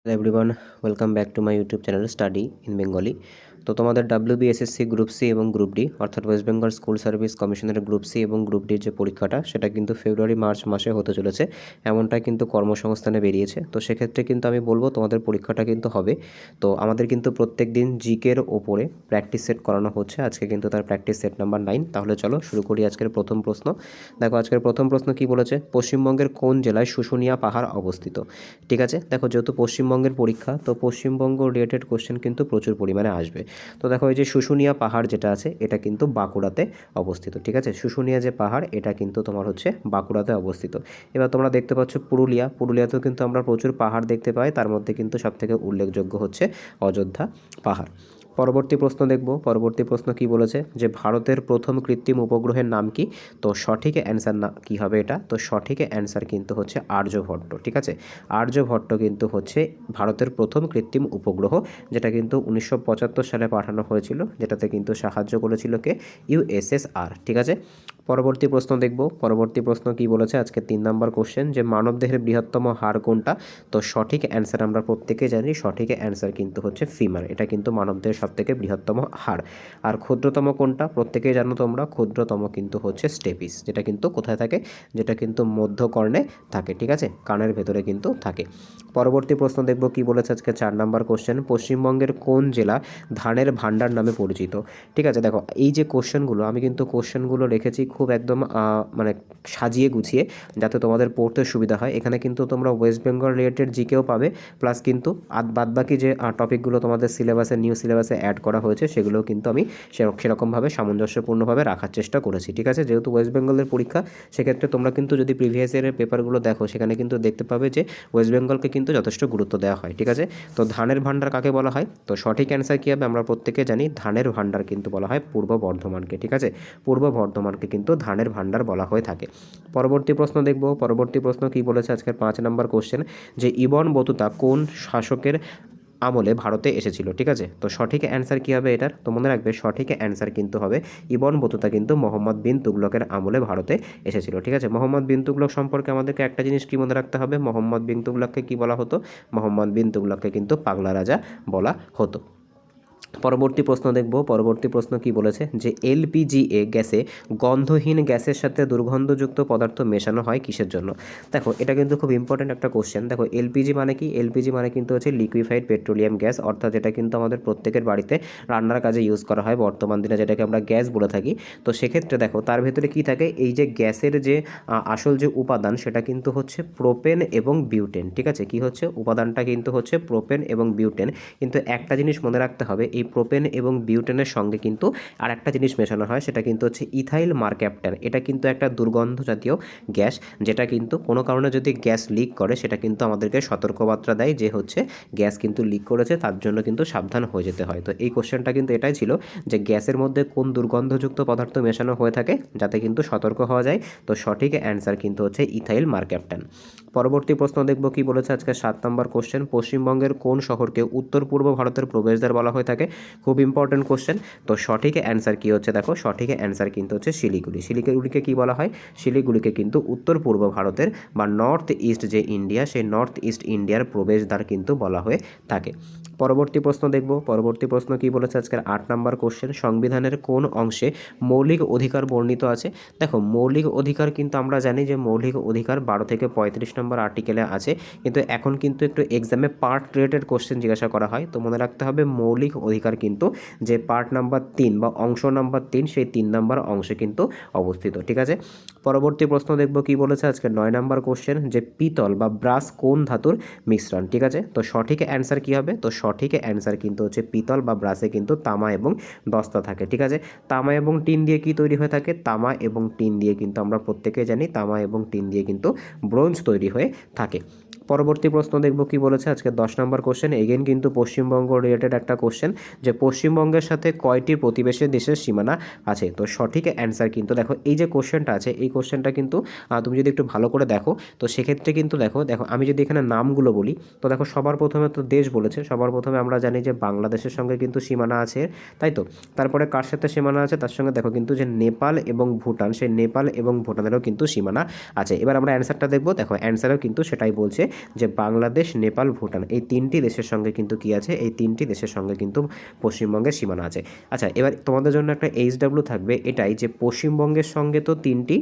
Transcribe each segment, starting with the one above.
Hello everyone, welcome back to my YouTube channel Study in Bengali. তো তোমাদের WBSSC group C এবং group D অর্থাৎ West Bengal school service কমিশনের group C এবং group ডির যে পরীক্ষাটা সেটা কিন্তু ফেব্রুয়ারি মার্চ মাসে হতে চলেছে, এমনটাই কিন্তু কর্মসংস্থানে বেরিয়েছে। তো সেক্ষেত্রে কিন্তু আমি বলবো তোমাদের পরীক্ষাটা কিন্তু হবে। তো আমাদের কিন্তু প্রত্যেক দিন জিকের ওপরে প্র্যাকটিস সেট করানো হচ্ছে। আজকে কিন্তু তার প্র্যাকটিস সেট নাম্বার 9। তাহলে চলো শুরু করি আজকের প্রথম প্রশ্ন। দেখো আজকের প্রথম প্রশ্ন কি বলেছে, পশ্চিমবঙ্গের কোন জেলায় শুশুনিয়া পাহাড় অবস্থিত। ঠিক আছে, দেখো যেহেতু পশ্চিমবঙ্গের পরীক্ষা তো পশ্চিমবঙ্গ রিলেটেড কোশ্চেন কিন্তু প্রচুর পরিমাণে আসবে। তো দেখো এই যে শুশুনিয়া পাহাড় যেটা আছে এটা কিন্তু বাঁকুড়াতে অবস্থিত। ঠিক আছে, শুশুনিয়া যে পাহাড় এটা কিন্তু তোমার হচ্ছে বাঁকুড়াতে অবস্থিত। এবার তোমরা দেখতে পাচ্ছ পুরুলিয়াতেও কিন্তু আমরা প্রচুর পাহাড় দেখতে পাই, তার মধ্যে কিন্তু সবথেকে উল্লেখযোগ্য হচ্ছে অযোধ্যা পাহাড়। পরবর্তী প্রশ্ন দেখব, পরবর্তী প্রশ্ন কি বলেছে যে ভারতের প্রথম কৃত্রিম উপগ্রহের নাম কি। তো সঠিক অ্যান্সার না কি হবে এটা, তো সঠিক অ্যান্সার কিন্তু হচ্ছে আর্যভট্ট। ঠিক আছে, আর্যভট্ট কিন্তু হচ্ছে ভারতের প্রথম কৃত্রিম উপগ্রহ, যেটা কিন্তু 1975 সালে পাঠানো হয়েছিল, যেটাতে কিন্তু সাহায্য করেছিল কে, USSR। ঠিক আছে, পরবর্তী প্রশ্ন দেখব, পরবর্তী প্রশ্ন কি বলেছে আজকে 3 নম্বর কোশ্চেন যে মানবদেহের বৃহত্তম হাড় কোনটা। তো সঠিক অ্যান্সার আমরা প্রত্যেকে জানি, সঠিক অ্যান্সার কিন্তু হচ্ছে ফিমার। এটা কিন্তু মানবদেহের সবথেকে বৃহত্তম হাড়। আর ক্ষুদ্রতম কোনটা, প্রত্যেকেই জানো তোমরা, ক্ষুদ্রতম কিন্তু হচ্ছে স্টেপিস, যেটা কিন্তু কোথায় থাকে, যেটা কিন্তু মধ্যকর্ণে থাকে। ঠিক আছে, কানের ভেতরে কিন্তু থাকে। পরবর্তী প্রশ্ন দেখব কি বলেছে আজকে 4 নম্বর কোশ্চেন, পশ্চিমবঙ্গের কোন জেলা ধানের ভাণ্ডার নামে পরিচিত। ঠিক আছে, দেখো এই যে কোশ্চেনগুলো আমি কিন্তু কোশ্চেনগুলো রেখেছি খুব একদম মানে সাজিয়ে গুছিয়ে, যাতে তোমাদের পড়তে সুবিধা হয়। এখানে কিন্তু তোমরা ওয়েস্ট বেঙ্গল রিলেটেড জিকেও পাবে, প্লাস কিন্তু বাদবাকি যে টপিকগুলো তোমাদের সিলেবাসে নিউ সিলেবাসে অ্যাড করা হয়েছে সেগুলোও কিন্তু আমি সেরকমভাবে সামঞ্জস্যপূর্ণভাবে রাখার চেষ্টা করেছি। ঠিক আছে, যেহেতু ওয়েস্ট বেঙ্গলের পরীক্ষা সেক্ষেত্রে তোমরা কিন্তু যদি প্রিভিয়াস ইয়ারের পেপারগুলো দেখো সেখানে কিন্তু দেখতে পাবে যে ওয়েস্ট বেঙ্গলকে কিন্তু যথেষ্ট গুরুত্ব দেওয়া হয়। ঠিক আছে, তো ধানের ভাণ্ডার কাকে বলা হয়, তো সঠিক অ্যান্সার কী হবে, আমরা প্রত্যেকে জানি ধানের ভাণ্ডার কিন্তু বলা হয় পূর্ব বর্ধমানকে। ঠিক আছে, পূর্ব বর্ধমানকে কিন্তু ধানের ভাণ্ডার বলা হয়ে থাকে। পরবর্তী প্রশ্ন দেখব, পরবর্তী প্রশ্ন কি বলেছে আজকের 5 নম্বর কোশ্চেন যে ইবন বতুতা কোন শাসকের আমলে ভারতে এসেছিল। ঠিক আছে, তো সঠিক অ্যান্সার কী হবে এটার, তো মনে রাখবে সঠিক অ্যান্সার কিন্তু হবে ইবন বতুতা কিন্তু মোহাম্মদ বিন তুগলকের আমলে ভারতে এসেছিল। ঠিক আছে, মোহাম্মদ বিন তুগলক সম্পর্কে আমাদেরকে একটা জিনিস কি মনে রাখতে হবে, মোহাম্মদ বিন তুগলককে কী বলা হতো, মোহাম্মদ বিন তুগলককে কিন্তু পাগলা রাজা বলা হতো। পরবর্তী প্রশ্ন দেখব, পরবর্তী প্রশ্ন কি বলেছে যে LPGA গ্যাসে গন্ধহীন গ্যাসের সাথে দুর্গন্ধযুক্ত পদার্থ মেশানো হয় কিসের জন্য। দেখো এটা কিন্তু খুব ইম্পর্ট্যান্ট একটা কোশ্চেন। দেখো এলপিজি মানে কি, এলপিজি মানে কিন্তু হচ্ছে লিকুইফাইড পেট্রোলিয়াম গ্যাস, অর্থাৎ যেটা কিন্তু আমাদের প্রত্যেকের বাড়িতে রান্নার কাজে ইউজ করা হয় বর্তমান দিনে, যেটাকে আমরা গ্যাস বলে থাকি। তো সেক্ষেত্রে দেখো তার ভেতরে কি থাকে, এই যে গ্যাসের যে আসল যে উপাদান সেটা কিন্তু হচ্ছে প্রোপেন এবং বিউটেন। ঠিক আছে, কি হচ্ছে উপাদানটা কিন্তু হচ্ছে প্রোপেন এবং বিউটেন। কিন্তু একটা জিনিস মনে রাখতে হবে, এই প্রোপেন এবং বিউটেনের সঙ্গে কিন্তু আর একটা জিনিস মেশানো হয়, সেটা কিন্তু হচ্ছে ইথাইল মারক্যাপটান। এটা কিন্তু একটা দুর্গন্ধ জাতীয় গ্যাস, যেটা কিন্তু কোনো কারণে যদি গ্যাস লিক করে সেটা কিন্তু আমাদেরকে সতর্কবার্তা দেয় যে হচ্ছে গ্যাস কিন্তু লিক করেছে, তার জন্য কিন্তু সাবধান হয়ে যেতে হয়। তো এই কোশ্চেনটা কিন্তু এটাই ছিল যে গ্যাসের মধ্যে কোন দুর্গন্ধযুক্ত পদার্থ মেশানো হয়ে থাকে যাতে কিন্তু সতর্ক হওয়া যায়। তো সঠিক অ্যান্সার কিন্তু হচ্ছে ইথাইল মারক্যাপটান। পরবর্তী প্রশ্ন দেখব কি বলেছে আজকে 7 নম্বর কোশ্চেন, পশ্চিমবঙ্গের কোন শহরকে উত্তর পূর্ব ভারতের প্রবেশদ্বার বলা হয়ে থাকে। খুব ইম্পর্টেন্ট কোশ্চেন। তো সঠিক অ্যান্সার কী হচ্ছে, দেখো সঠিক অ্যান্সার কিন্তু হচ্ছে শিলিগুড়ি। শিলিগুড়িকে কী বলা হয়, শিলিগুড়িকে কিন্তু উত্তর পূর্ব ভারতের বা নর্থ ইস্ট যে ইন্ডিয়া, সেই নর্থ ইস্ট ইন্ডিয়ার প্রবেশদ্বার কিন্তু বলা হয়ে থাকে। পরবর্তী প্রশ্ন দেখব, পরবর্তী প্রশ্ন কি বলেছে আজকের 8 নম্বর কোশ্চেন, সংবিধানের কোন অংশে মৌলিক অধিকার বর্ণিত আছে। দেখো মৌলিক অধিকার কিন্তু আমরা জানি যে মৌলিক অধিকার 12 থেকে 35 নম্বর আর্টিকেলে আছে, কিন্তু এখন কিন্তু একটু এক্সামে পার্ট রিলেটেড কোশ্চেন জিজ্ঞাসা করা হয়। তো মনে রাখতে হবে মৌলিক অধিকার কিন্তু যে পার্ট নাম্বার 3 বা অংশ নাম্বার 3 সেই 3 নম্বর অংশে কিন্তু অবস্থিত। ঠিক আছে, পরবর্তী প্রশ্ন দেখব কি বলেছে আজকে 9 নম্বর কোশ্চেন যে পিতল বা ব্রাস কোন ধাতুর মিশ্রণ। ঠিক আছে, তো সঠিক অ্যান্সার কি হবে, তো সঠিক অ্যান্সার কিন্তু হচ্ছে পিতল বা ব্রাসে কিন্তু তামা এবং দস্তা থাকে। ঠিক আছে, তামা এবং টিন দিয়ে কি তৈরি হয়ে থাকে, তামা এবং টিন দিয়ে কিন্তু আমরা প্রত্যেকে জানি তামা এবং টিন দিয়ে কিন্তু ব্রোঞ্জ তৈরি হয়ে থাকে। পরবর্তী প্রশ্ন দেখব কি বলেছে আজকে 10 নম্বর কোশ্চেন, এগেন কিন্তু পশ্চিমবঙ্গ রিলেটেড একটা কোশ্চেন যে পশ্চিমবঙ্গের সাথে কয়টি প্রতিবেশী দেশের সীমানা আছে। তো সঠিক অ্যান্সার কিন্তু দেখো এই যে কোশ্চেনটা আছে এই কোশ্চেনটা কিন্তু তুমি যদি একটু ভালো করে দেখো তো সেক্ষেত্রে কিন্তু দেখো দেখো আমি যদি এখানে নামগুলো বলি তো দেখো সবার প্রথমে তো দেশ বলেছে, সবার প্রথমে আমরা জানি যে বাংলাদেশের সঙ্গে কিন্তু সীমানা আছে, তাই তো। তারপরে কার সাথে সীমানা আছে, তার সঙ্গে দেখো কিন্তু যে নেপাল এবং ভুটান, সেই নেপাল এবং ভুটানেরও কিন্তু সীমানা আছে। এবার আমরা অ্যান্সারটা দেখবো, দেখো অ্যান্সারও কিন্তু সেটাই বলছে যে বাংলাদেশ, নেপাল, ভুটান এই 3টি দেশের সঙ্গে কিন্তু কি আছে, এই 3টি দেশের সঙ্গে কিন্তু পশ্চিমবঙ্গের সীমানা আছে। আচ্ছা, এবার তোমাদের জন্য একটা এইচডাব্লিউ থাকবে এটাই, যে পশ্চিমবঙ্গের সঙ্গে তো 3টি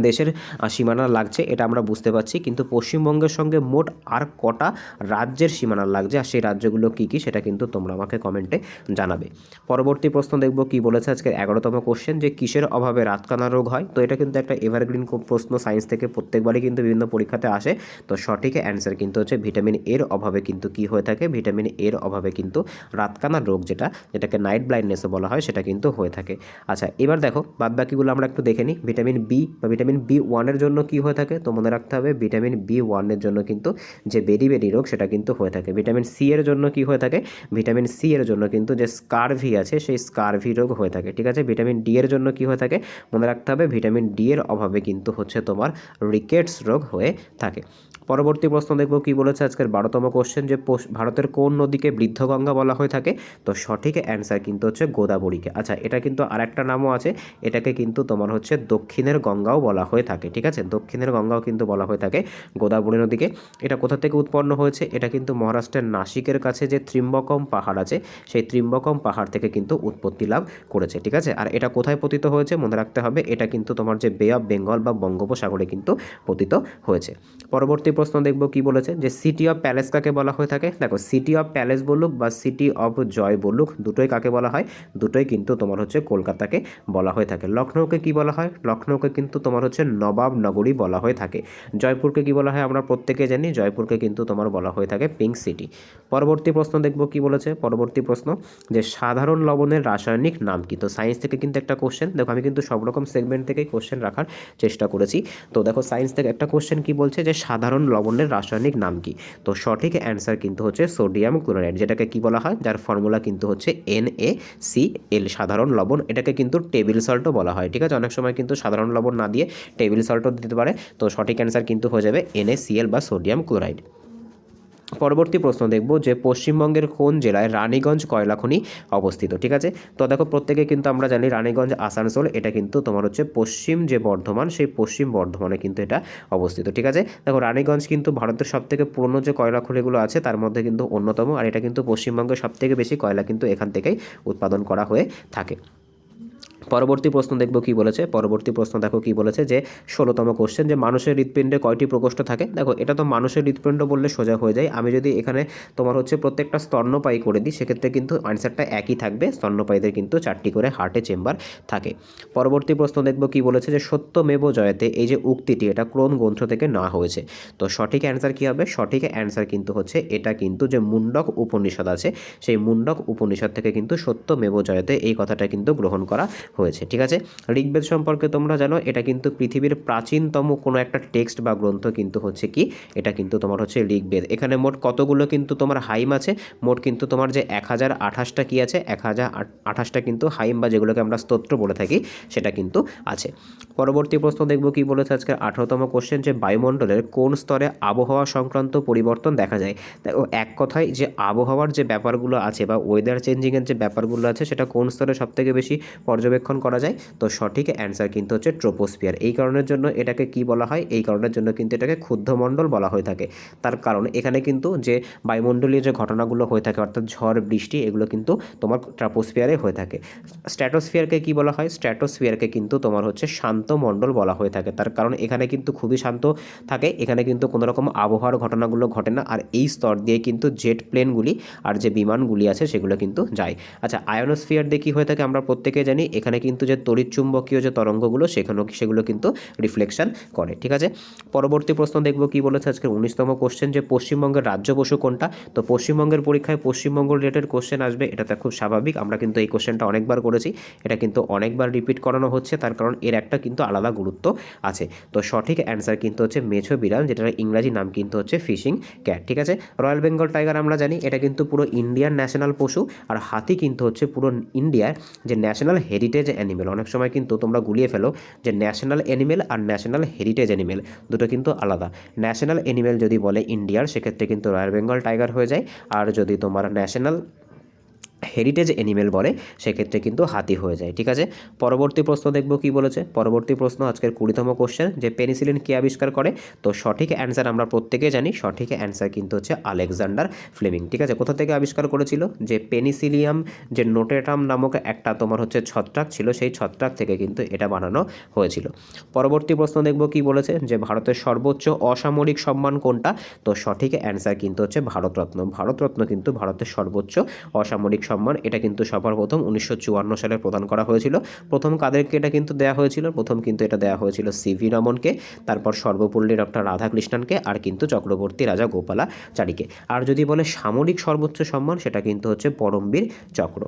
দেশের সীমানা লাগছে, এটা আমরা বুঝতে পারছি, কিন্তু পশ্চিমবঙ্গের সঙ্গে মোট আর কটা রাজ্যের সীমানা লাগছে, আর সেই রাজ্যগুলো কী কী সেটা কিন্তু তোমরা আমাকে কমেন্টে জানাবে। পরবর্তী প্রশ্ন দেখব কি বলেছে আজকের 11তম কোশ্চেন, যে কিসের অভাবে রাতকানা রোগ হয়। তো এটা কিন্তু একটা এভারগ্রিন প্রশ্ন, সায়েন্স থেকে প্রত্যেকবারই কিন্তু বিভিন্ন পরীক্ষাতে আসে। তো সঠিক অ্যান্সার কিন্তু হচ্ছে ভিটামিন এর অভাবে কিন্তু কি হয়ে থাকে, ভিটামিন এর অভাবে কিন্তু রাতকানা রোগ যেটাকে নাইট ব্লাইন্ডনেসও বলা হয় সেটা কিন্তু হয়ে থাকে। আচ্ছা, এবার দেখো বাদবাকিগুলো আমরা একটু দেখে নিই। ভিটামিন বি বা ভিটামিন বি1 জন্য কি হয়ে থাকে, তো মনে রাখতে হবে ভিটামিন বি1 জন্য কিন্তু যে বেরি রোগ সেটা কিন্তু হয়ে থাকে। ভিটামিন সি এর জন্য কি হয়ে থাকে, ভিটামিন সি এর জন্য কিন্তু যে স্কারভি আছে সেই স্কারভি রোগ হয়ে থাকে। ঠিক আছে, ভিটামিন ডি এর জন্য কি হয়ে থাকে, মনে রাখতে হবে ভিটামিন ডি এর অভাবে কিন্তু হচ্ছে তোমার রিকেটস রোগ হয়ে থাকে। পরবর্তী প্রশ্ন দেখব কি বলেছে আজকের 12তম কোশ্চেন, যে ভারতের কোন নদীকে বৃদ্ধগঙ্গা বলা হয়ে থাকে। তো সঠিক অ্যান্সার কিন্তু হচ্ছে গোদাবরীকে। আচ্ছা, এটা কিন্তু আরেকটা নামও আছে, এটাকে কিন্তু তোমার হচ্ছে দক্ষিণের গঙ্গাও বলা হয়ে থাকে। ঠিক আছে, দক্ষিণের গঙ্গাও কিন্তু বলা হয়ে থাকে গোদাবরী নদীকে। এটা কোথা থেকে উৎপন্ন হয়েছে, এটা কিন্তু মহারাষ্ট্রের নাসিকের কাছে যে ত্রিম্বকম পাহাড় আছে সেই ত্রিম্বকম পাহাড় থেকে কিন্তু উৎপত্তি লাভ করেছে। ঠিক আছে, আর এটা কোথায় পতিত হয়েছে, মনে রাখতে হবে এটা কিন্তু তোমার যে বে অফ বেঙ্গল বা বঙ্গোপসাগরে কিন্তু পতিত হয়েছে। পরবর্তী প্রশ্ন দেখব কি বলেছে, যে সিটি অফ প্যালেস কাকে বলা হয়ে থাকে। দেখো, সিটি অফ প্যালেস বলুক বা সিটি অফ জয় বলুক, দুটোই কাকে বলা হয়, দুটোই কিন্তু তোমার হচ্ছে কলকাতাকে বলা হয়ে থাকে। লখনৌকে কি বলা হয়, লখনৌকে কিন্তু তোমার হচ্ছে নবাব নগরী বলা হয়ে থাকে। জয়পুরকে কি বলা হয়, আমরা প্রত্যেকে জানি জয়পুরকে কিন্তু তোমার বলা হয়ে থাকে পিঙ্ক সিটি। পরবর্তী প্রশ্ন দেখব কি বলেছে, পরবর্তী প্রশ্ন, যে সাধারণ লবণের রাসায়নিক নাম কি। তো সায়েন্স থেকে কিন্তু একটা কোশ্চেন, দেখো আমি কিন্তু সব রকম সেগমেন্ট থেকেই কোশ্চেন রাখার চেষ্টা করেছি। তো দেখো সায়েন্স থেকে একটা কোশ্চেন কি বলছে, যে সাধারণ লবণের রাসায়নিক নাম কি। তো সঠিক অ্যান্সার কিন্তু হচ্ছে সোডিয়াম ক্লোরাইড, যেটাকে কি বলা হয়, যার ফর্মুলা কিন্তু হচ্ছে NaCl, সাধারণ লবণ। এটাকে কিন্তু টেবিল সল্টও বলা হয়। ঠিক আছে, অনেক সময় কিন্তু সাধারণ লবণ না দিয়ে টেবিল সল্টও দিতে পারে। তো সঠিক অ্যান্সার কিন্তু হয়ে যাবে NaCl বা সোডিয়াম ক্লোরাইড। পরবর্তী প্রশ্ন দেখব, যে পশ্চিমবঙ্গের কোন জেলায় রানীগঞ্জ কয়লা খনি অবস্থিত। ঠিক আছে, তো দেখো প্রত্যেকে কিন্তু আমরা জানি রানীগঞ্জ আসানসোল, এটা কিন্তু তোমার হচ্ছে পশ্চিম যে বর্ধমান সেই পশ্চিম বর্ধমানে কিন্তু এটা অবস্থিত। ঠিক আছে, দেখো রানীগঞ্জ কিন্তু ভারতের সবথেকে পুরনো যে কয়লা খনিগুলো আছে তার মধ্যে কিন্তু অন্যতম, আর এটা কিন্তু পশ্চিমবঙ্গের সবথেকে বেশি কয়লা কিন্তু এখান থেকেই উৎপাদন করা হয়ে থাকে। পরবর্তী প্রশ্ন দেখব কি বলেছে, পরবর্তী প্রশ্ন দেখো কি বলেছে, যে 16তম কোশ্চেন, যে মানুষের হৃৎপিণ্ডে কয়টি প্রকোষ্ঠ থাকে। দেখো এটা তো মানুষের হৃৎপিণ্ড বললে সোজা হয়ে যায়, আমি যদি এখানে তোমার হচ্ছে প্রত্যেকটা স্তন্যপায়ী করে দিই সেক্ষেত্রে কিন্তু আনসারটা একই থাকবে, স্তন্যপায়ীদের কিন্তু 4টি করে হার্টে চেম্বার থাকে। পরবর্তী প্রশ্ন দেখব কি বলেছে, যে সত্যমেব জয়তে এই যে উক্তিটি এটা কোন গ্রন্থ থেকে নেওয়া হয়েছে। তো সঠিক অ্যান্সার কি হবে, সঠিক অ্যান্সার কিন্তু হচ্ছে এটা কিন্তু যে মুন্ডক উপনিষদ আছে সেই মুন্ডক উপনিষদ থেকে কিন্তু সত্যমেব জয়তে এই কথাটা কিন্তু গ্রহণ করা হয়েছে। ঠিক আছে, ঋগ্বেদ সম্পর্কে তোমরা জানো এটা কিন্তু পৃথিবীর প্রাচীনতম কোনো একটা টেক্সট বা গ্রন্থ কিন্তু হচ্ছে কি, এটা কিন্তু তোমার হচ্ছে ঋগ্বেদ। এখানে মোট কতগুলো কিন্তু তোমার হাইম আছে, মোট কিন্তু তোমার যে 1028টা কি আছে, 1028টা কিন্তু হাইম বা যেগুলোকে আমরা স্তোত্র বলে থাকি সেটা কিন্তু আছে। পরবর্তী প্রশ্ন দেখব কি বলেছে আজকে 18তম কোশ্চেন, যে বায়ুমণ্ডলের কোন স্তরে আবহাওয়া সংক্রান্ত পরিবর্তন দেখা যায়। দেখো এক কথায় যে আবহাওয়ার যে ব্যাপারগুলো আছে বা ওয়েদার চেঞ্জিংয়ের যে ব্যাপারগুলো আছে সেটা কোন স্তরে সবথেকে বেশি পর্যবেক্ষণ করা যায়। তো সঠিক অ্যান্সার কিন্তু হচ্ছে ট্রোপোস্ফিয়ার। এই কারণের জন্য এটাকে কি বলা হয়, এই কারণের জন্য কিন্তু এটাকে ক্ষুদ্রমণ্ডল বলা হয়ে থাকে। তার কারণ এখানে কিন্তু যে বায়ুমণ্ডলীয় যে ঘটনাগুলো হয়ে থাকে অর্থাৎ ঝড় বৃষ্টি এগুলো কিন্তু তোমার ট্রোপোস্ফিয়ারে হয়ে থাকে। স্ট্র্যাটোস্ফিয়ারকে কি বলা হয়, স্ট্র্যাটোস্ফিয়ারকে কিন্তু তোমার হচ্ছে শান্ত মণ্ডল বলা হয়ে থাকে। তার কারণ এখানে কিন্তু খুবই শান্ত থাকে, এখানে কিন্তু কোনো রকম আবহাওয়ার ঘটনাগুলো ঘটে না, আর এই স্তর দিয়ে কিন্তু জেট প্লেনগুলি আর যে বিমানগুলি আছে সেগুলো কিন্তু যায়। আচ্ছা, আয়নোস্ফিয়ার দিয়ে কী হয়ে থাকে আমরা প্রত্যেকে জানি, এখানে কিন্তু যে তড়িৎচুম্বকীয় যে তরঙ্গগুলো সেগুলো কিন্তু রিফ্লেকশন করে। ঠিক আছে, পরবর্তী প্রশ্ন দেখব কি বলেছে আজকে 19তম কোশ্চেন, যে পশ্চিমবঙ্গের রাজ্য পশু কোনটা। তো পশ্চিমবঙ্গের পরীক্ষায় পশ্চিমবঙ্গ রিলেটেড কোশ্চেন আসবে, এটাতে খুব স্বাভাবিক, আমরা কিন্তু এই কোশ্চেনটা অনেকবার করেছি, এটা কিন্তু অনেকবার রিপিট করানো হচ্ছে, তার কারণ এর একটা কিন্তু আলাদা গুরুত্ব আছে। তো সঠিক অ্যান্সার কিন্তু হচ্ছে মেছো বিড়াল, যেটার ইংরাজি নাম কিন্তু হচ্ছে ফিশিং ক্যাট। ঠিক আছে, রয়্যাল বেঙ্গল টাইগার আমরা জানি এটা কিন্তু পুরো ইন্ডিয়ার ন্যাশনাল পশু, আর হাতি কিন্তু হচ্ছে পুরো ইন্ডিয়ার যে ন্যাশনাল হেরিটেজ অ্যানিমেল। অনেক সময় কিন্তু তোমরা গুলিয়ে ফেলো যে ন্যাশনাল অ্যানিমেল আর ন্যাশনাল হেরিটেজ অ্যানিমেল দুটো কিন্তু আলাদা। ন্যাশনাল অ্যানিমেল যদি বলে ইন্ডিয়ার সেক্ষেত্রে কিন্তু রয়্যাল বেঙ্গল টাইগার হয়ে যায়, আর যদি তোমার ন্যাশনাল হেরিটেজ অ্যানিমেল বলে সেক্ষেত্রে কিন্তু হাতি হয়ে যায়। ঠিক আছে, পরবর্তী প্রশ্ন দেখব কি বলেছে। পরবর্তী প্রশ্ন আজকের 20তম কোশ্চেন, যে পেনিসিলিন কে আবিষ্কার করে? তো সঠিক অ্যান্সার আমরা প্রত্যেকেই জানি, সঠিক অ্যান্সার কিন্তু হচ্ছে আলেকজান্ডার ফ্লেমিং। ঠিক আছে, কোথা থেকে আবিষ্কার করেছিল? যে পেনিসিলিয়াম যে নোটেটাম নামক একটা তোমার হচ্ছে ছত্রাক ছিল, সেই ছত্রাক থেকে কিন্তু এটা বানানো হয়েছিল। পরবর্তী প্রশ্ন দেখব কি বলেছে, যে ভারতের সর্বোচ্চ অসামরিক সম্মান কোনটা? তো সঠিক অ্যান্সার কিন্তু হচ্ছে ভারতরত্ন। ভারতরত্ন কিন্তু ভারতের সর্বোচ্চ অসামরিক সম্মান। এটা কিন্তু সবার প্রথম 1954 সালে প্রদান করা হয়েছিল। প্রথম কাদেরকে এটা কিন্তু দেওয়া হয়েছিল? প্রথম কিন্তু এটা দেওয়া হয়েছিল সিভি রমনকে, তারপর সর্বপল্লী ডক্টর রাধাকৃষ্ণনকে, আর কিন্তু চক্রবর্তী রাজা গোপালাচারীকে। আর যদি বলে সামরিক সর্বোচ্চ সম্মান, সেটা কিন্তু হচ্ছে পরমবীর চক্র।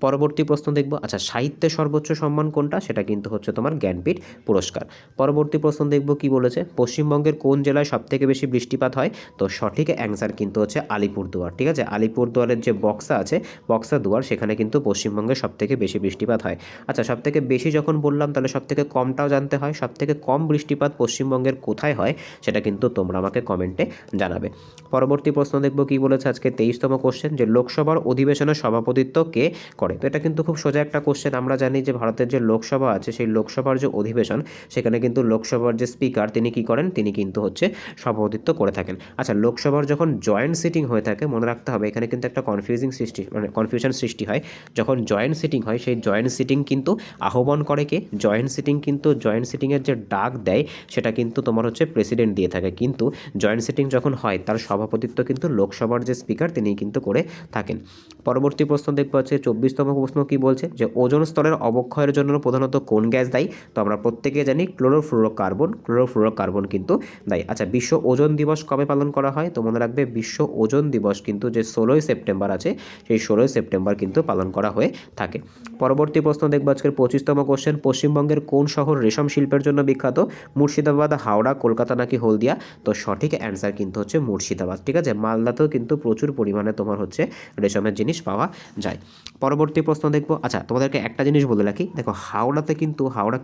পরবর্তী প্রশ্ন দেখব, আচ্ছা সাহিত্যের সর্বোচ্চ সম্মান কোনটা? সেটা কিন্তু হচ্ছে তোমার জ্ঞানপীঠ পুরস্কার। পরবর্তী প্রশ্ন দেখব কি বলেছে, পশ্চিমবঙ্গের কোন জেলায় সবথেকে বেশি বৃষ্টিপাত হয়? তো সঠিক অ্যান্সার কিন্তু হচ্ছে আলিপুরদুয়ার। ঠিক আছে, আলিপুরদুয়ারের যে বক্সা আছে, বক্সা দুয়ার, সেখানে কিন্তু পশ্চিমবঙ্গে সবথেকে বেশি বৃষ্টিপাত হয়। আচ্ছা, সবথেকে বেশি যখন বললাম, তাহলে সবথেকে কমটাও জানতে হয়। সবথেকে কম বৃষ্টিপাত পশ্চিমবঙ্গের কোথায় হয়, সেটা কিন্তু তোমরা আমাকে কমেন্টে জানাবে। পরবর্তী প্রশ্ন দেখব কি বলেছে আজকে 23তম কোশ্চেন, যে লোকসভার অধিবেশনের সভাপতিত্ব কে করে? তো এটা কিন্তু খুব সোজা একটা কোশ্চেন। আমরা জানি যে ভারতের যে লোকসভা আছে, সেই লোকসভার যে অধিবেশন, সেখানে কিন্তু লোকসভার যে স্পিকার তিনি কি করেন? তিনি কিন্তু হচ্ছে সভাপতিত্ব করে থাকেন। আচ্ছা, লোকসভার যখন জয়েন্ট সিটিং হয়ে থাকে, মনে রাখতে হবে এখানে কিন্তু একটা কনফিউশন সৃষ্টি হয়। যখন জয়েন্ট সিটিং হয়, সেই জয়েন্ট সিটিং কিন্তু আহ্বান করে কে? জয়েন্ট সিটিংয়ের যে ডাক দেয়, সেটা কিন্তু তোমার হচ্ছে প্রেসিডেন্ট দিয়ে থাকে। কিন্তু জয়েন্ট সিটিং যখন হয়, তার সভাপতিত্ব কিন্তু লোকসভার যে স্পিকার তিনি কিন্তু করে থাকেন। পরবর্তী প্রশ্ন দেখবো হচ্ছে 24তম প্রশ্ন কি বলছে, যে ওজোন স্তরের অবক্ষয়ের জন্য প্রধানত কোন গ্যাস দায়ী? তো আমরা প্রত্যেকে জানি ক্লোরোফ্লোরোকার্বন কিন্তু দায়ী। আচ্ছা, বিশ্ব ওজোন দিবস কবে পালন করা হয়? তো মনে রাখবে বিশ্ব ওজোন দিবস কিন্তু যে 16ই সেপ্টেম্বর আছে, সেই 16ই সেপ্টেম্বর কিন্তু পালন করা হয়ে থাকে। পরবর্তী প্রশ্ন দেখবো আজকের 25তম কোশ্চেন, পশ্চিমবঙ্গের কোন শহর রেশম শিল্পের জন্য বিখ্যাত? মুর্শিদাবাদ, হাওড়া, কলকাতা নাকি হলদিয়া? তো সঠিক অ্যান্সার কিন্তু হচ্ছে মুর্শিদাবাদ। ঠিক আছে, মালদাতেও কিন্তু প্রচুর পরিমাণে তোমার হচ্ছে রেশমের জিনিস পাওয়া যায়। পরবর্তী প্রশ্ন দেখবো, আচ্ছা তোমাদেরকে একটা জিনিস বলে রাখি, দেখো হাওড়া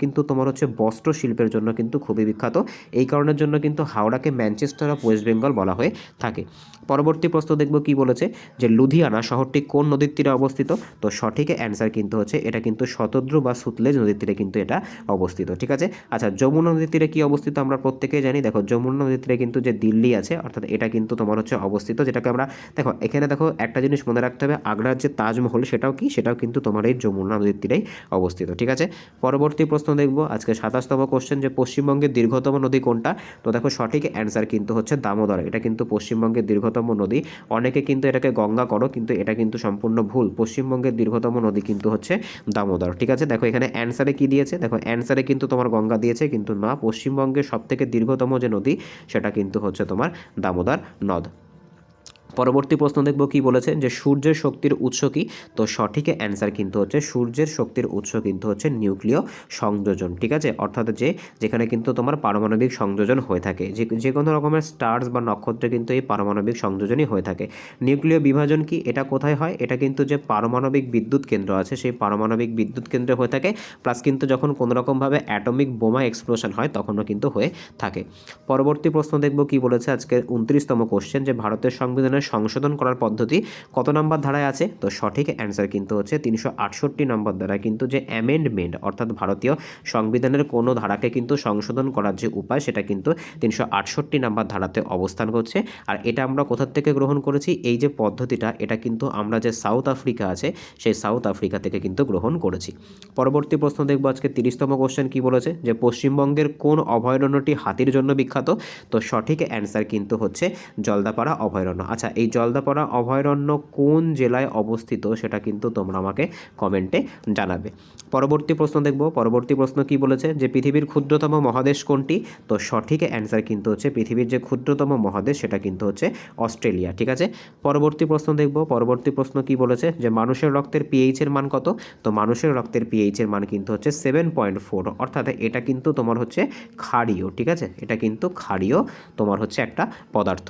কিন্তু তোমার হচ্ছে বস্ত্র শিল্পের জন্য কিন্তু খুবই বিখ্যাত। এই কারণের জন্য কিন্তু হাওড়াকে ম্যানচেস্টার অফ ওয়েস্ট বেঙ্গল বলা হয়ে থাকে। পরবর্তী প্রশ্ন দেখব কি বলেছে, যে লুধিয়ানা শহরটি কোন নদীর তীরে অবস্থিত? তো সঠিক অ্যান্সার কিন্তু হচ্ছে এটা কিন্তু শতদ্রু বা সুতলেজ নদীর তীরে কিন্তু এটা অবস্থিত। ঠিক আছে, আচ্ছা যমুনা নদীর তীরে কি অবস্থিত আমরা প্রত্যেকেই জানি। দেখো যমুনা নদীর তীরে কিন্তু যে দিল্লি আছে, অর্থাৎ এটা কিন্তু তোমার হচ্ছে অবস্থিত, যেটাকে আমরা দেখো এখানে দেখো একটা জিনিস মনে রাখতে হবে, আগ্রার যে তাজমহল সেটাও কিন্তু তোমার এই যমুনা নদীর তীরেই অবস্থিত। ঠিক আছে, পরবর্তী প্রশ্ন দেখব আজকে 27তম কোশ্চেন, যে পশ্চিমবঙ্গের দীর্ঘতম নদী কোনটা? তো দেখো সঠিক অ্যান্সার কিন্তু হচ্ছে দামোদর। এটা কিন্তু পশ্চিমবঙ্গের দীর্ঘতম নদী। অনেকে কিন্তু এটাকে গঙ্গা করো, কিন্তু এটা কিন্তু সম্পূর্ণ ভুল। পশ্চিমবঙ্গের দীর্ঘতম নদী কিন্তু হচ্ছে দামোদর। ঠিক আছে, দেখো এখানে অ্যান্সারে কি দিয়েছে, দেখো অ্যান্সারে কিন্তু তোমার গঙ্গা দিয়েছে, কিন্তু না, পশ্চিমবঙ্গের সবথেকে দীর্ঘতম যে নদী, সেটা কিন্তু হচ্ছে তোমার দামোদর নদ। পরবর্তী প্রশ্ন দেখব কি বলেছে, যে সূর্যের শক্তির উৎস কি? তো সঠিক অ্যান্সার কিন্তু হচ্ছে সূর্যের শক্তির উৎস কিন্তু হচ্ছে নিউক্লিয় সংযোজন। ঠিক আছে, অর্থাৎ যেখানে কিন্তু তোমার পারমাণবিক সংযোজন হয়ে থাকে, যে কোনো রকমের স্টার্স বা নক্ষত্রে কিন্তু এই পারমাণবিক সংযোজনই হয়ে থাকে। নিউক্লিয় বিভাজন কি? এটা কোথায় হয়? এটা কিন্তু যে পারমাণবিক বিদ্যুৎ কেন্দ্র আছে, সেই পারমাণবিক বিদ্যুৎ কেন্দ্রে হয়ে থাকে, প্লাস কিন্তু যখন কোনো রকমভাবে অ্যাটমিক বোমা এক্সপ্লোশন হয়, তখনও কিন্তু হয়ে থাকে। পরবর্তী প্রশ্ন দেখব কি বলেছে আজকে 29তম কোশ্চেন, যে ভারতের সংবিধানের সংশোধন করার পদ্ধতি কত নম্বর ধারায় আছে? তো সঠিক অ্যান্সার কিন্তু হচ্ছে 368 নম্বর ধারায় কিন্তু যে অ্যামেন্ডমেন্ট, অর্থাৎ ভারতীয় সংবিধানের কোনো ধারাকে কিন্তু সংশোধন করার যে উপায়, সেটা কিন্তু 368 নম্বর ধারাতে অবস্থান করছে। আর এটা আমরা কোথা থেকে গ্রহণ করেছি? এই যে পদ্ধতিটা, এটা কিন্তু আমরা যে সাউথ আফ্রিকা আছে, সেই সাউথ আফ্রিকা থেকে কিন্তু গ্রহণ করেছি। পরবর্তী প্রশ্ন দেখব আজকে 30তম কোশ্চেন কি বলেছে, যে পশ্চিমবঙ্গের কোন অভয়ারণ্যটি হাতির জন্য বিখ্যাত? তো সঠিক অ্যান্সার কিন্তু হচ্ছে জলদাপাড়া অভয়ারণ্য। আচ্ছা, এই জলদাপাড়া অভয়ারণ্য কোন জেলায় অবস্থিত, সেটা কিন্তু তোমরা আমাকে কমেন্টে জানাবে। পরবর্তী প্রশ্ন দেখব, পরবর্তী প্রশ্ন কি বলেছে, যে পৃথিবীর ক্ষুদ্রতম মহাদেশ কোনটি? তো সঠিক অ্যান্সার কিন্তু হচ্ছে পৃথিবীর যে ক্ষুদ্রতম মহাদেশ, সেটা কিন্তু হচ্ছে অস্ট্রেলিয়া। ঠিক আছে, পরবর্তী প্রশ্ন দেখব, পরবর্তী প্রশ্ন কি বলেছে, যে মানুষের রক্তের পিএইচের মান কত? তো মানুষের রক্তের পিএইচের মান কিন্তু হচ্ছে 7.4, অর্থাৎ এটা কিন্তু তোমার হচ্ছে ক্ষারীয়। ঠিক আছে, এটা কিন্তু ক্ষারীয় তোমার হচ্ছে একটা পদার্থ।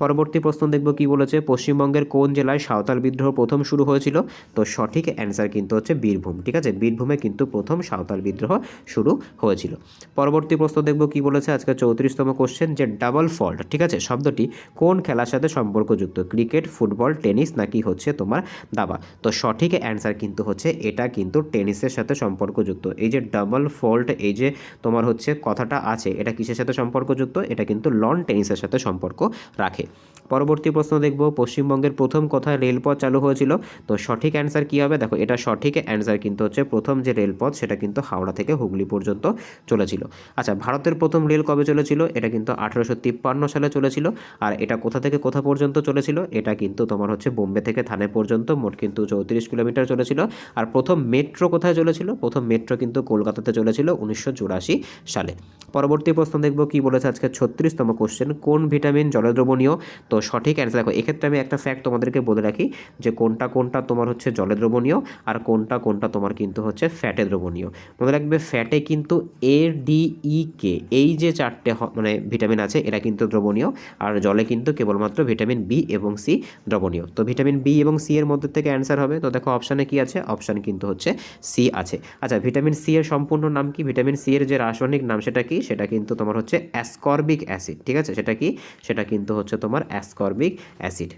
পরবর্তী প্রশ্ন দেখব কি বলেছে, পশ্চিমবঙ্গের কোন জেলায় সাঁওতাল বিদ্রোহ প্রথম শুরু হয়েছিল? তো সঠিক অ্যান্সার কিন্তু হচ্ছে বীরভূম। ঠিক আছে, বীরভূমে কিন্তু প্রথম সাঁওতাল বিদ্রোহ শুরু হয়েছিল। পরবর্তী প্রশ্ন দেখব কি বলেছে, আজকে 34তম কোশ্চেন, যে ডাবল ফল্ট, ঠিক আছে, শব্দটি কোন খেলার সাথে সম্পর্কযুক্ত? ক্রিকেট, ফুটবল, টেনিস নাকি হচ্ছে তোমার দাবা? তো সঠিক অ্যান্সার কিন্তু হচ্ছে এটা কিন্তু টেনিসের সাথে সম্পর্কযুক্ত। এই যে ডাবল ফল্ট, এই যে তোমার হচ্ছে কথাটা আছে, এটা কিসের সাথে সম্পর্কযুক্ত? এটা কিন্তু লন টেনিসের সাথে সম্পর্ক রাখে। পরবর্তী প্রশ্ন দেখব, পশ্চিমবঙ্গের প্রথম কোথায় রেলপথ চালু হয়েছিল? তো সঠিক অ্যান্সার কী হবে? দেখো, এটা সঠিক অ্যান্সার কিন্তু হচ্ছে প্রথম যে রেলপথ সেটা কিন্তু হাওড়া থেকে হুগলি পর্যন্ত চলেছিল। আচ্ছা, ভারতের প্রথম রেল কবে চলেছিল? এটা কিন্তু 1853 সালে চলেছিল। আর এটা কোথা থেকে কোথা পর্যন্ত চলেছিল? এটা কিন্তু তোমার হচ্ছে বোম্বে থেকে থানে পর্যন্ত, মোট কিন্তু 34 কিলোমিটার চলেছিল। আর প্রথম মেট্রো কোথায় চলেছিল? প্রথম মেট্রো কিন্তু কলকাতাতে চলেছিল 1984 সালে। পরবর্তী প্রশ্ন দেখব কি বলেছে, আজকে 36তম কোশ্চেন, কোন ভিটামিন জলে দ্রবণীয়? তো সঠিক অ্যান্সার, দেখো এক্ষেত্রে আমি একটা ফ্যাক্ট তোমাদেরকে বলে রাখি যে কোনটা কোনটা তোমার হচ্ছে জলে দ্রবণীয় আর কোনটা কোনটা তোমার কিন্তু হচ্ছে ফ্যাটে দ্রবণীয়। মনে রাখবে, ফ্যাটে কিন্তু ADEK এই যে চারটে মানে ভিটামিন আছে এরা কিন্তু দ্রবণীয়, আর জলে কিন্তু কেবলমাত্র ভিটামিন বি এবং সি দ্রবণীয়। তো ভিটামিন বি এবং সি এর মধ্যে থেকে অ্যান্সার হবে। তো দেখো অপশানে কি আছে? অপশান কিন্তু হচ্ছে সি আছে। আচ্ছা, ভিটামিন সি এর সম্পূর্ণ নাম কি? ভিটামিন সি এর যে রাসায়নিক নাম সেটা কি? সেটা কিন্তু তোমার হচ্ছে অ্যাসকর্বিক অ্যাসিড। ঠিক আছে, সেটা কি? সেটা কিন্তু হচ্ছে তোমার অ্যাসকর্বিক অ্যাসিড।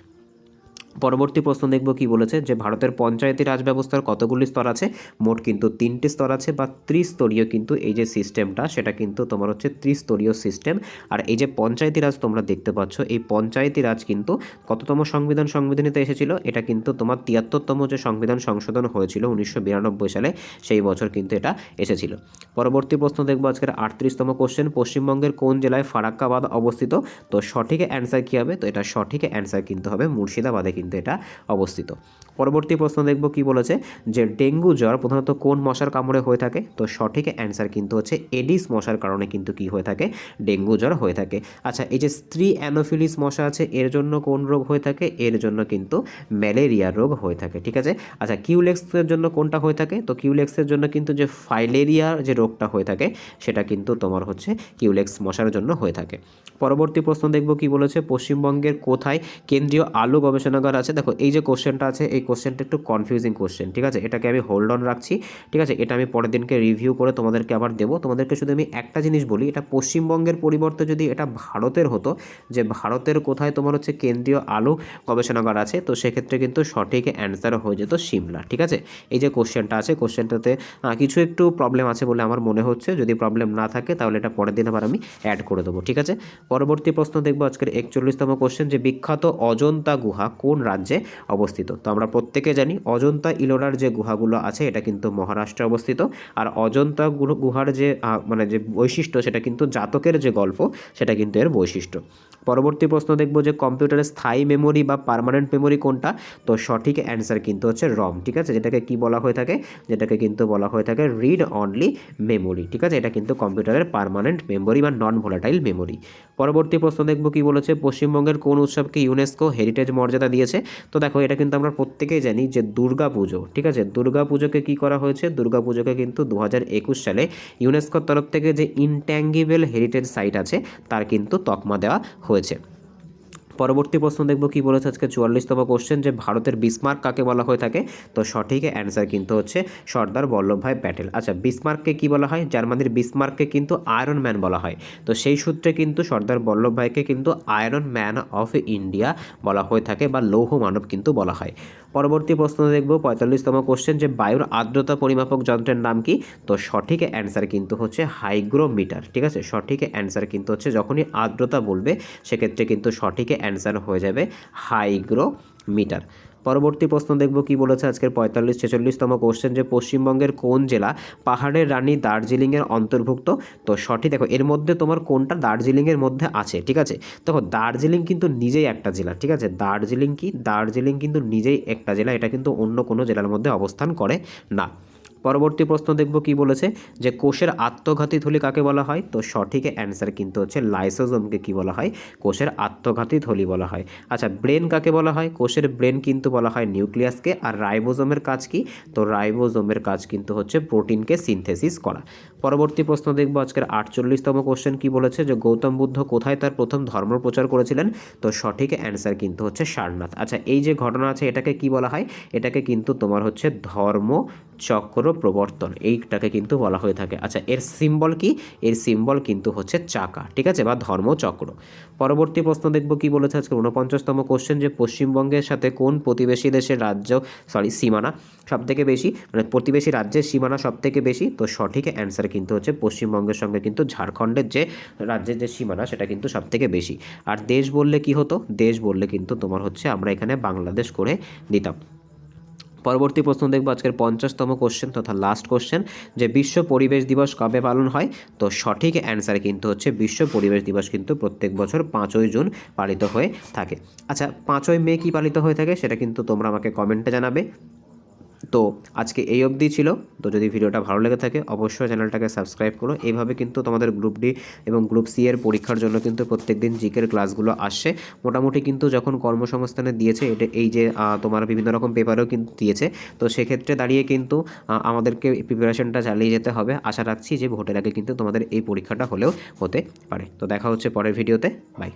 পরবর্তী প্রশ্ন দেখব কি বলেছে, যে ভারতের পঞ্চায়েতি রাজ ব্যবস্থার কতগুলি স্তর আছে? মোট কিন্তু 3টি স্তর আছে, বা ত্রিস্তরীয় কিন্তু এই যে সিস্টেমটা সেটা কিন্তু তোমার হচ্ছে ত্রিস্তরীয় সিস্টেম। আর এই যে পঞ্চায়েতি রাজ তোমরা দেখতে পাচ্ছ, এই পঞ্চায়েতি রাজ কিন্তু কততম সংবিধানিতে এসেছিল? এটা কিন্তু তোমার 73তম যে সংবিধান সংশোধন হয়েছিল 1992 সালে, সেই বছর কিন্তু এটা এসেছিল। পরবর্তী প্রশ্ন দেখব আজকের 38তম কোশ্চেন, পশ্চিমবঙ্গের কোন জেলায় ফারাক্কাবাদ অবস্থিত? তো সঠিক অ্যান্সার কী হবে? তো এটা সঠিক অ্যান্সার কিন্তু হবে মুর্শিদাবাদে কিন্তু এটা অবস্থিত। পরবর্তী প্রশ্ন দেখব কি বলেছে, যে ডেঙ্গু জ্বর প্রধানত কোন মশার কামড়ে হয়ে থাকে? তো সঠিক অ্যান্সার কিন্তু হচ্ছে এডিস মশার কারণে কিন্তু কি হয়ে থাকে? ডেঙ্গু জ্বর হয়ে থাকে। আচ্ছা, এই যে স্ত্রী অ্যানোফিলিস মশা আছে এর জন্য কোন রোগ হয়ে থাকে? এর জন্য কিন্তু ম্যালেরিয়া রোগ হয়ে থাকে। ঠিক আছে। আচ্ছা, কিউলেক্সের জন্য কোনটা হয়ে থাকে? তো কিউলেক্সের জন্য কিন্তু যে ফাইলেরিয়ার যে রোগটা হয়ে থাকে সেটা কিন্তু তোমার হচ্ছে কিউলেক্স মশার জন্য হয়ে থাকে। পরবর্তী প্রশ্ন দেখব কি বলেছে, পশ্চিমবঙ্গের কোথায় কেন্দ্রীয় আলু গবেষণাগার আছে? দেখো এই যে কোশ্চেনটা আছে, এই কোশ্চেনটা একটু কনফিউজিং কোশ্চেন। ঠিক আছে, এটাকে আমি হোল্ড অন রাখছি। ঠিক আছে, এটা আমি পরের দিনকে রিভিউ করে তোমাদেরকে আবার দেবো। তোমাদেরকে শুধু আমি একটা জিনিস বলি, এটা পশ্চিমবঙ্গের পরিবর্তে যদি এটা ভারতের হতো, যে ভারতের কোথায় তোমার হচ্ছে কেন্দ্রীয় আলু গবেষণাগার আছে, তো সেক্ষেত্রে কিন্তু সঠিক অ্যান্সার হয়ে যেত সিমলা। ঠিক আছে, এই যে কোশ্চেনটা আছে, কোশ্চেনটাতে কিছু একটু প্রবলেম আছে বলে আমার মনে হচ্ছে। যদি প্রবলেম না থাকে তাহলে এটা পরের দিন আবার আমি অ্যাড করে দেবো। ঠিক আছে। পরবর্তী প্রশ্ন দেখবো আজকের 41তম কোশ্চেন, যে বিখ্যাত অজন্তা গুহা কোন রাজ্যে অবস্থিত? তো আমরা প্রত্যেকে জানি অজন্তা ইলোরার যে গুহাগুলো আছে এটা কিন্তু মহারাষ্ট্রে অবস্থিত। আর অজন্তা গুহার যে মানে যে বৈশিষ্ট্য সেটা কিন্তু জাতকের যে গল্প সেটা কিন্তু এর বৈশিষ্ট্য। পরবর্তী প্রশ্ন দেখব যে কম্পিউটারের স্থায়ী মেমোরি বা পার্মানেন্ট মেমোরি কোনটা? তো সঠিক অ্যান্সার কিন্তু হচ্ছে রম। ঠিক আছে, যেটাকে কি বলা হয়ে থাকে? যেটাকে কিন্তু বলা হয়ে থাকে রিড অনলি মেমোরি। ঠিক আছে, এটা কিন্তু কম্পিউটারের পার্মানেন্ট মেমোরি বা নন ভোলাটাইল মেমোরি। পরবর্তী প্রশ্ন দেখব কি বলেছে, পশ্চিমবঙ্গের কোন উৎসবকে ইউনেস্কো হেরিটেজ মর্যাদা দিয়েছে? তো দেখো এটা কিন্তু আমরা প্রত্যেকেই জানি যে দুর্গা পুজো। ঠিক আছে, দুর্গা পুজোকে কী করা হয়েছে? দুর্গা পুজোকে কিন্তু 2021 সালে ইউনেস্কোর তরফ থেকে যে ইনট্যাঙ্গিবল হেরিটেজ সাইট আছে তার কিন্তু তকমা দেওয়া হয়েছে। পরবর্তী প্রশ্ন দেখব কি বলেছে আজকে 44তম কোশ্চেন, যে ভারতের বিসমার্ক কাকে বলা হয়ে থাকে? তো সঠিক অ্যান্সার কিন্তু হচ্ছে সর্দার বল্লভভাই প্যাটেল। আচ্ছা, বিসমার্ককে কি বলা হয়? জার্মানির বিসমার্ককে কিন্তু আয়রন ম্যান বলা হয়। তো সেই সূত্রে কিন্তু সর্দার বল্লভভাইকে কিন্তু আয়রন ম্যান অফ ইন্ডিয়া বলা হয়ে থাকে, বা লৌহ মানব কিন্তু বলা হয়। পরবর্তী প্রশ্ন দেখব 45তম কোশ্চেন, যে বায়ুর আর্দ্রতা পরিমাপক যন্ত্রের নাম কি? তো সঠিক অ্যান্সার কিন্তু হচ্ছে হাইগ্রোমিটার। ঠিক আছে, সঠিক অ্যান্সার কিন্তু হচ্ছে যখনই আর্দ্রতা বলবে সেক্ষেত্রে কিন্তু সঠিক অ্যান্সার হয়ে যাবে হাইগ্রোমিটার। পরবর্তী প্রশ্ন দেখব কি বলেছে আজকের 46-46তম কোশ্চেন, যে পশ্চিমবঙ্গের কোন জেলা পাহাড়ের রানী দার্জিলিংয়ের অন্তর্ভুক্ত? তো সঠিক, দেখো এর মধ্যে তোমার কোনটা দার্জিলিংয়ের মধ্যে আছে? ঠিক আছে, দেখো দার্জিলিং কিন্তু নিজেই একটা জেলা। ঠিক আছে, দার্জিলিং কি? দার্জিলিং কিন্তু নিজেই একটা জেলা, এটা কিন্তু অন্য কোনো জেলার মধ্যে অবস্থান করে না। পরবর্তী প্রশ্ন দেখব কি বলেছে, যে কোষের আত্মঘাতী থলি কাকে বলা হয়? তো সঠিক অ্যান্সার কিন্তু হচ্ছে লাইসোজোমকে কি বলা হয়? কোষের আত্মঘাতী থলি বলা হয়। আচ্ছা, ব্রেন কাকে বলা হয়? কোষের ব্রেন কিন্তু বলা হয় নিউক্লিয়াসকে। আর রাইবোজোমের কাজ কি? তো রাইবোজোমের কাজ কিন্তু হচ্ছে প্রোটিনকে সিনথেসিস করা। পরবর্তী প্রশ্ন দেখব আজকের 48তম কোশ্চেন কি বলেছে, যে গৌতম বুদ্ধ কোথায় তার প্রথম ধর্ম প্রচার করেছিলেন? তো সঠিক অ্যান্সার কিন্তু হচ্ছে সারনাথ। আচ্ছা, এই যে ঘটনা আছে এটাকে কি বলা হয়? এটাকে কিন্তু তোমার হচ্ছে ধর্মচক্র প্রবর্তন, এইটাকে কিন্তু বলা হয়ে থাকে। আচ্ছা, এর সিম্বল কি? এর সিম্বল কিন্তু হচ্ছে চাকা, ঠিক আছে, বা ধর্মচক্র। পরবর্তী প্রশ্ন দেখব কি বলেছে আজকে 49তম কোশ্চেন, যে পশ্চিমবঙ্গের সাথে কোন প্রতিবেশী দেশের সীমানা সবথেকে বেশি, মানে প্রতিবেশী রাজ্যের সীমানা সবথেকে বেশি? তো সঠিক অ্যান্সার কিন্তু হচ্ছে পশ্চিমবঙ্গের সঙ্গে কিন্তু ঝাড়খণ্ডের যে রাজ্যের যে সীমানা সেটা কিন্তু সবথেকে বেশি। আর দেশ বললে কি হতো? দেশ বললে কিন্তু তোমার হচ্ছে আমরা এখানে বাংলাদেশ করে দিতাম। পরবর্তী প্রশ্ন দেখব আজকের 50তম কোশ্চেন তথা লাস্ট কোশ্চেন, যে বিশ্ব পরিবেশ দিবস কবে পালন হয়? তো সঠিক অ্যান্সার কিন্তু হচ্ছে বিশ্ব পরিবেশ দিবস কিন্তু প্রত্যেক বছর 5ই জুন পালিত হয়ে থাকে। আচ্ছা, 5ই মে কি পালিত হয়ে থাকে সেটা কিন্তু তোমরা আমাকে কমেন্টে জানাবে। তো আজকে এই অবধি ছিল। তো যদি ভিডিওটা ভালো লেগে থাকে অবশ্যই চ্যানেলটাকে সাবস্ক্রাইব করো। এইভাবে কিন্তু তোমাদের গ্রুপ ডি এবং গ্রুপ সি এর পরীক্ষার জন্য কিন্তু প্রত্যেকদিন জিকের ক্লাসগুলো আসছে। মোটামুটি কিন্তু যখন কর্মসংস্থানে দিয়েছে এই যে তোমার বিভিন্ন রকম পেপারও কিন্তু দিয়েছে, তো সেক্ষেত্রে দাঁড়িয়ে কিন্তু আমাদেরকে প্রিপারেশনটা চালিয়ে যেতে হবে। আশা রাখছি যে ভোটের আগে কিন্তু তোমাদের এই পরীক্ষাটা হলেও হতে পারে। তো দেখা হচ্ছে পরের ভিডিওতে। বাই।